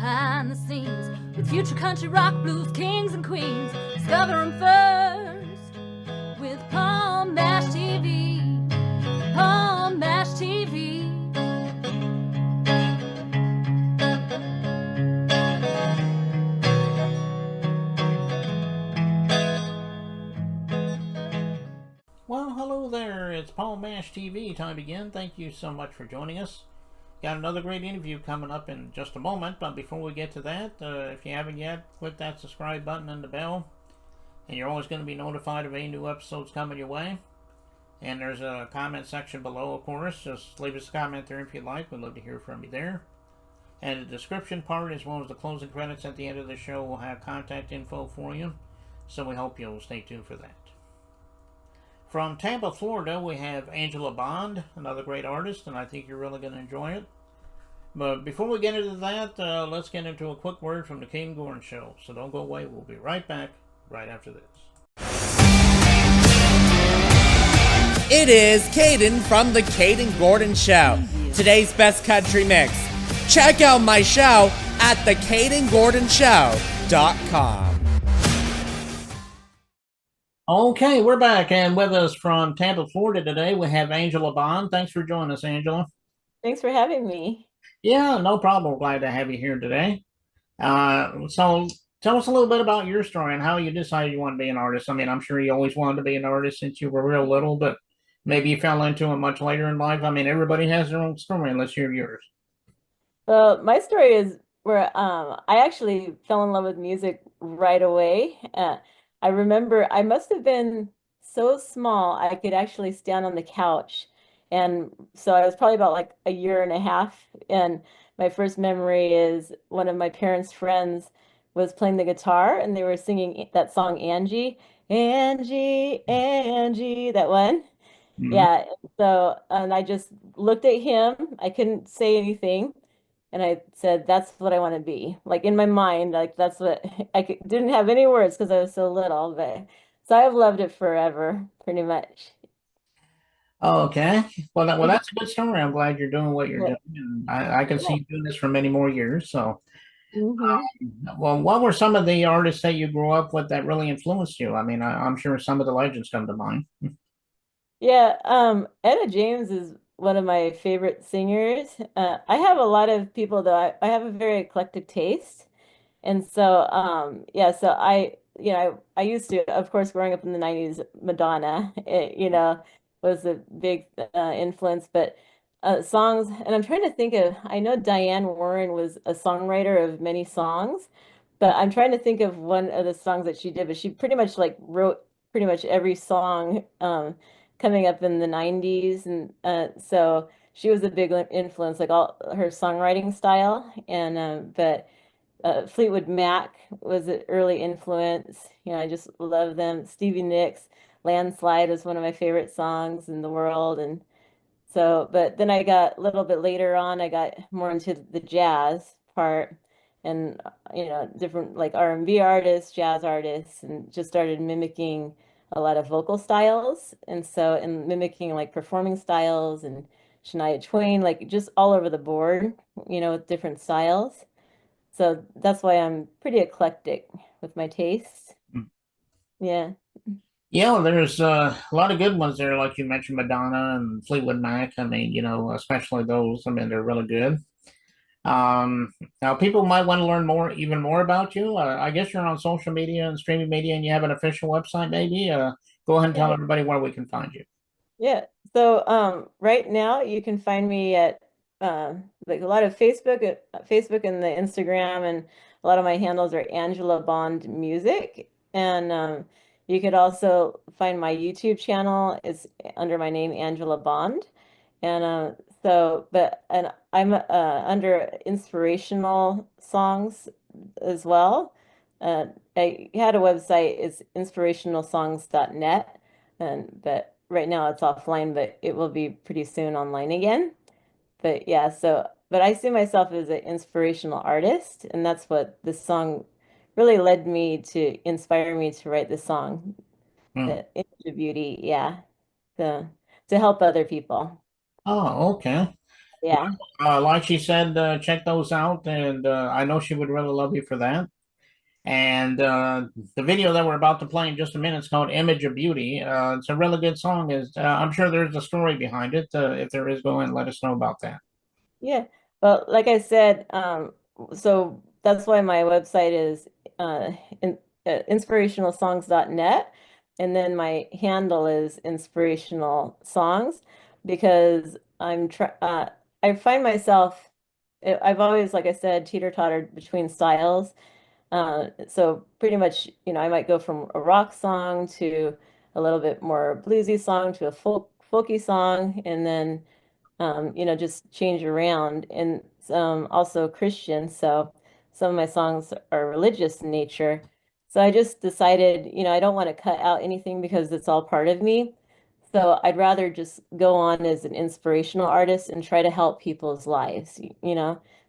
behind the scenes with future country rock blues kings and queens. Discover them first with Palm Bash TV. Palm Bash TV. Well, hello there. It's Paul Mash TV time again. Thank you so much for joining us. Got another great interview coming up in just a moment, but before we get to that, if you haven't yet, click that subscribe button and the bell, and you're always going to be notified of any new episodes coming your way. And there's a comment section below, of course. Just leave us a comment there if you'd like. We'd love to hear from you there. And the description part, as well as the closing credits at the end of the show, will have contact info for you. So we hope you'll stay tuned for that. From Tampa, Florida, we have Angela Bond, another great artist, and I think you're really going to enjoy it. But before we get into that, let's get into a quick word from the Caden Gordon Show. So don't go away. We'll be right back right after this. It is Caden from the Caden Gordon Show. Today's best country mix. Check out my show at thecadengordonshow.com. Okay, we're back, and with us from Tampa, Florida today, we have Angela Bond. Thanks for joining us, Angela. Thanks for having me. Yeah, no problem. Glad to have you here today. So tell us a little bit about your story and how you decided you want to be an artist. I mean, I'm sure you always wanted to be an artist since you were real little, but maybe you fell into it much later in life. I mean, everybody has their own story. Let's hear yours. Well, my story is where I actually fell in love with music right away. I remember I must have been so small I could actually stand on the couch. And so I was probably about like a year and a half. And my first memory is one of my parents' friends was playing the guitar and they were singing that song Angie, Angie, Angie, that one. Mhm. Yeah, so and I just looked at him. I couldn't say anything, and I said, "That's what I want to be." Like in my mind, like that's what didn't have any words because I was so little, but so I've loved it forever, pretty much. Okay. Well, that's a good story. I'm glad you're doing what you're Yeah. doing. And I can see you doing this for many more years. So, Hmm. well, what were some of the artists that you grew up with that really influenced you? I mean, I'm sure some of the legends come to mind. Yeah, Etta James is one of my favorite singers. I have a lot of people though. I have a very eclectic taste. And so, yeah, so I used to, of course, growing up in the 90s, Madonna, was a big influence, but songs, and I'm trying to think of, I know Diane Warren was a songwriter of many songs, but I'm trying to think of one of the songs that she did, but she pretty much like wrote pretty much every song coming up in the 90s. And so she was a big influence, like all her songwriting style. And, but Fleetwood Mac was an early influence. I just love them. Stevie Nicks, Landslide was one of my favorite songs in the world. And so, but then I got a little bit later on, I got more into the jazz part and, different like R&B artists, jazz artists, and just started mimicking a lot of vocal styles. And so, and mimicking like performing styles and Shania Twain, like just all over the board, with different styles. So that's why I'm pretty eclectic with my tastes. Yeah. Yeah, well, there's a lot of good ones there, like you mentioned, Madonna and Fleetwood Mac. I mean, especially those. I mean, they're really good. Now, people might want to learn even more about you. I guess you're on social media and streaming media, and you have an official website, maybe. Go ahead and tell Yeah. everybody where we can find you. Yeah. So right now you can find me at like a lot of Facebook and the Instagram, and a lot of my handles are Angela Bond Music. And you could also find my YouTube channel is under my name Angela Bond. And and I'm under inspirational songs as well. I had a website, it's inspirationalsongs.net, and but right now it's offline, but it will be pretty soon online again. But yeah, so but I see myself as an inspirational artist, and that's what this song really led me to inspire me to write this song, Hmm. the Image of Beauty, yeah, to to help other people. Oh, okay. Yeah. Like she said, check those out, and I know she would really love you for that. And the video that we're about to play in just a minute is called "Image of Beauty." It's a really good song. Is I'm sure there's a story behind it. If there is, go ahead and let us know about that. Yeah. Well, like I said, so that's why my website is uh, in, inspirationalsongs.net. And then my handle is inspirational songs because I find myself, I've always, like I said, teeter-tottered between styles. So pretty much, I might go from a rock song to a little bit more bluesy song to a folky song, and then just change around. And also Christian, so some of my songs are religious in nature. So I just decided, I don't want to cut out anything because it's all part of me. So I'd rather just go on as an inspirational artist and try to help people's lives.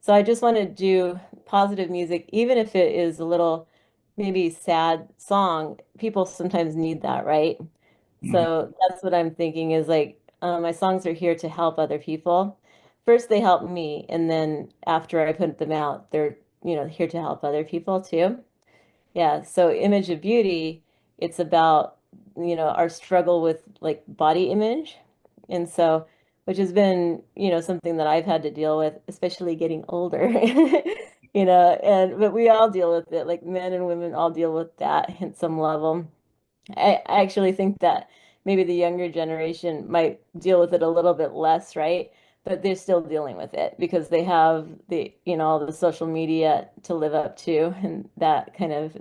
So I just want to do positive music, even if it is a little maybe sad song. People sometimes need that, right? Mhm. So that's what I'm thinking is like my songs are here to help other people. First, they help me, and then after I put them out, they're, here to help other people too. Yeah, so Image of Beauty, it's about, our struggle with like body image. And so, which has been, something that I've had to deal with, especially getting older. But we all deal with it, like men and women all deal with that at some level. I actually think that maybe the younger generation might deal with it a little bit less, right? But they're still dealing with it because they have all the social media to live up to and that kind of,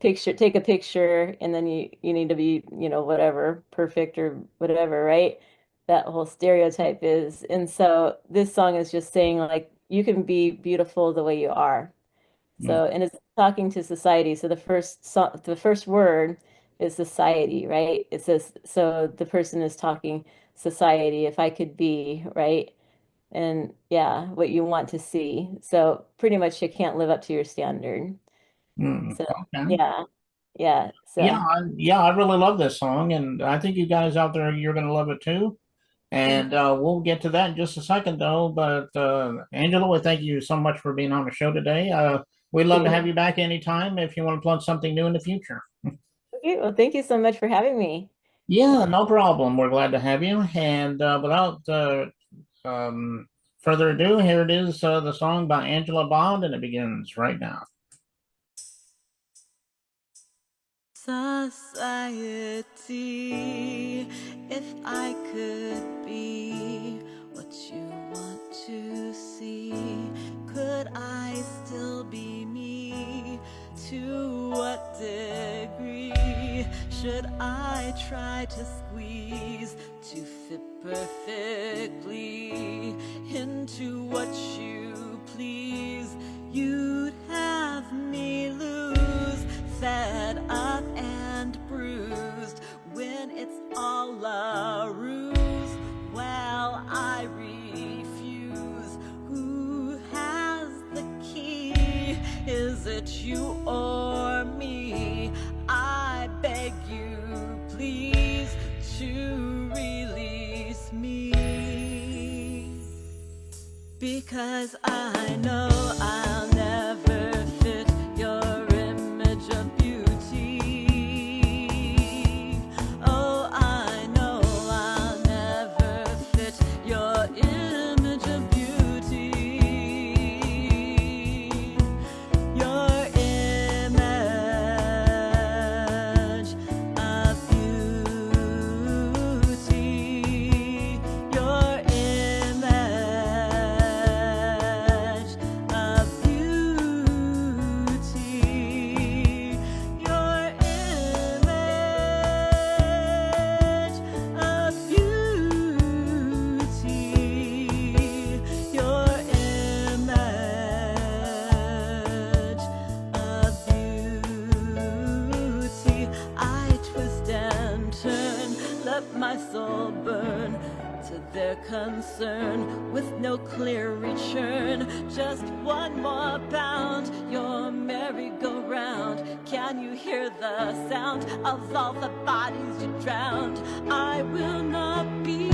take a picture and then you need to be, whatever, perfect or whatever, right? That whole stereotype is. And so this song is just saying like you can be beautiful the way you are. Mhm. So, and it's talking to society. So the first word is society, right? It says, so the person is talking society, if I could be, right? And yeah, what you want to see. So pretty much you can't live up to your standard. Mhm. So Okay. yeah, yeah. Yeah, So yeah, I really love this song, and I think you guys out there, you're going to love it too. And we'll get to that in just a second, though. But Angela, we thank you so much for being on the show today. We'd love to have okay. you back anytime if you want to plug something new in the future. Okay, well, thank you so much for having me. Yeah, no problem. We're glad to have you. And without um, further ado, here it is, the song by Angela Bond, and it begins right now. Society, if I could be what you want to see, could I still be me? To what degree should I try to squeeze to fit perfectly into what you please? You'd have me lose, fed up and bruised, when it's all a ruse. Well, I refuse. Who has the key? Is it you or me? I beg you, please, to release me, because I know I'll never fit your image of beauty. Oh, I know I'll never fit your image of beauty. Your image of beauty. Your image of beauty. Your image of beauty. Your image of beauty. I twist and turn, let my soul burn to their concern, with no clear return. Just one more bound, your merry-go-round. Can you hear the sound of all the bodies you drowned? I will not be